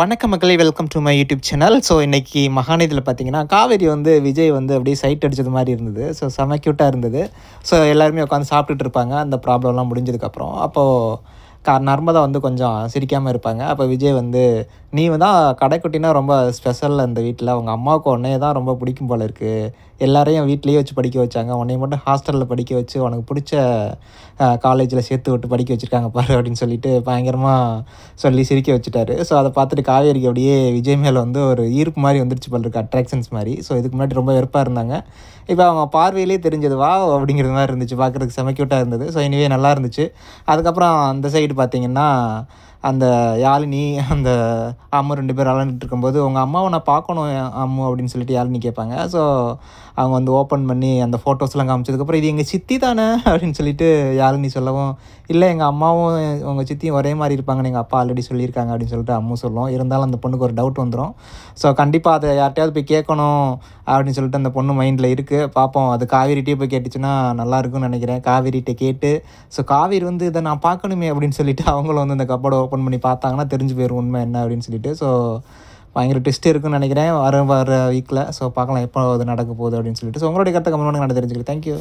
வணக்கம் மக்களே, welcome to my YouTube channel. So இன்றைக்கி மகாநதியில் பார்த்தீங்கன்னா, காவேரி வந்து விஜய் வந்து அப்படியே சைட் அடிச்சது மாதிரி இருந்தது. ஸோ செம க்யூட்டாக இருந்தது. ஸோ எல்லாருமே உட்காந்து சாப்பிட்டுட்டு இருப்பாங்க அந்த ப்ராப்ளம்லாம் முடிஞ்சதுக்கப்புறம். அப்போது நர்மதா வந்து கொஞ்சம் சிரிக்காமல் இருப்பாங்க. அப்போ விஜய் வந்து, "நீ தான் கடைக்குட்டினா ரொம்ப ஸ்பெஷல் அந்த வீட்டில். உங்கள் அம்மாவுக்கு உன்னைய தான் ரொம்ப பிடிக்கும் போல இருக்குது. எல்லாரையும் வீட்லேயே வச்சு படிக்க வச்சாங்க. உன்னைய மட்டும் ஹாஸ்டலில் படிக்க வச்சு உனக்கு பிடிச்ச காலேஜில் சேர்த்து விட்டு படிக்க வச்சுருக்காங்க பாரு" அப்படின்னு சொல்லிட்டு பயங்கரமாக சொல்லி சிரிக்க வச்சுட்டாரு. ஸோ அதை பார்த்துட்டு காவேரிக்கு அப்படியே விஜய் மேலே வந்து ஒரு ஈர்ப்பு மாதிரி வந்துருச்சு போல இருக்கு, அட்ராக்ஷன்ஸ் மாதிரி. ஸோ இதுக்கு முன்னாடி ரொம்ப வெறுப்பாக இருந்தாங்க. இப்போ அவங்க பார்வையிலே தெரிஞ்சது, வாவ் அப்படிங்கிறது மாதிரி இருந்துச்சு. பார்க்குறதுக்கு செம க்யூட்டாக இருந்தது. ஸோ எனிவே நல்லா இருந்துச்சு. அதுக்கப்புறம் அந்த சைடு பார்த்தீங்கன்னா, அந்த யாழினி, அந்த அம்மு 2 பேரும் விளாண்டுட்டு இருக்கும்போது, "உங்கள் அம்மாவை நான் பார்க்கணும் அம்மு" அப்படின்னு சொல்லிட்டு யாழினி கேட்பாங்க. ஸோ அவங்க வந்து ஓப்பன் பண்ணி அந்த ஃபோட்டோஸ்லாம் காமிச்சதுக்கப்புறம், "இது எங்கள் சித்தி தானே?" அப்படின்னு சொல்லிட்டு யாழினி சொல்லவும், "இல்லை, எங்கள் அம்மாவும் உங்கள் சித்தியும் ஒரே மாரி இருப்பாங்கன்னு எங்கள் அப்பா ஆல்ரெடி சொல்லியிருக்காங்க" அப்படின்னு சொல்லிட்டு அம்மு சொல்லும். இருந்தாலும் அந்த பொண்ணுக்கு ஒரு டவுட் வந்துரும். ஸோ கண்டிப்பாக அதை யார்ட்டயாவது போய் கேட்கணும் அப்படின்னு சொல்லிட்டு அந்த பொண்ணு மைண்டில் இருக்குது. பார்ப்போம், அது காவேரிட்டயே போய் கேட்டுச்சுன்னா நல்லாயிருக்கும்னு நினைக்கிறேன். காவேரிட்ட கேட்டு, ஸோ காவேரி வந்து இதை நான் பார்க்கணுமே அப்படின்னு சொல்லிட்டு அவங்களும் வந்து அந்த கப்போர்டை ஓப்பன் பண்ணி பார்த்தாங்கன்னா தெரிஞ்சு போயிரும் உண்மை என்ன அப்படின்னு சொல்லிட்டு. ஸோ பயங்கர ட்விஸ்ட் இருக்குன்னு நினைக்கிறேன் வர வர வீக்கில். ஸோ பார்க்கலாம் எப்போ அது நடக்க போகுது அப்படின்னு சொல்லிட்டு. ஸோ உங்களுடைய கருத்தை கமெண்ட் பண்ணுங்க, நான் தெரிஞ்சுக்கிறேன். தேங்க்யூ.